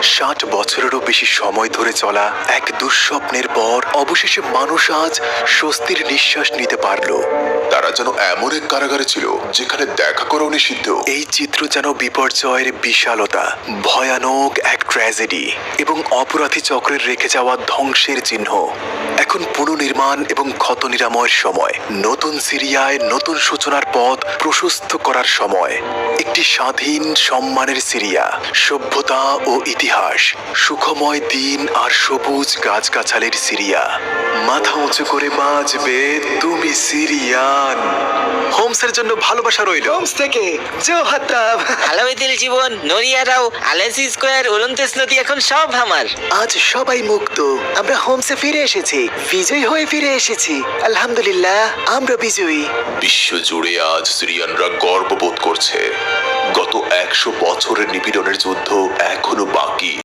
60 বছরেরও বেশি সময় ধরে চলা এক দুঃস্বপ্নের পর অবশেষে মানুষ আজ স্বস্তির নিঃশ্বাস নিতে পারল। তারা যেন এমন এক কারাগারে ছিল যেখানে দেখা করাও নিষিদ্ধ। এই চিত্র যেন বিপর্যয়ের বিশালতা, ভয়ানক এক ট্র্যাজেডি এবং অপরাধী চক্রের রেখে যাওয়া ধ্বংসের চিহ্ন। এখন পুনর্নির্মাণ এবং ক্ষত নিরাময়ের সময়। নতুন সিরিয়ায় নতুন সূচনার পথ প্রশস্ত করার সময়। একটি স্বাধীন সম্মানের সিরিয়া, সভ্যতা ও ইতিহাস, সুখময় দিন আর সবুজ গাছগাছালির সিরিয়া। মাথা উঁচু করে বাঁচবে তুমি সিরিয়ান। হোমসের জন্য ভালোবাসা রইল। হোমস থেকে জোহাতাব। আলাউদ্দিন জীবন, নরিয়ারাও, আলাসি স্কোয়ার, ওলন্তেস নদী এখন সব আমার। আজ সবাই মুক্ত। আমরা হোমসে ফিরে এসেছি, বিজয়ী হয়ে ফিরে এসেছি। আলহামদুলিল্লাহ, আমরা বিজয়ী। বিশ্ব জুড়ে আজ সিরিয়ানরা গর্ববোধ করছে। গত 100 বছরের নিপীড়নের যুদ্ধ এখনো বাকি।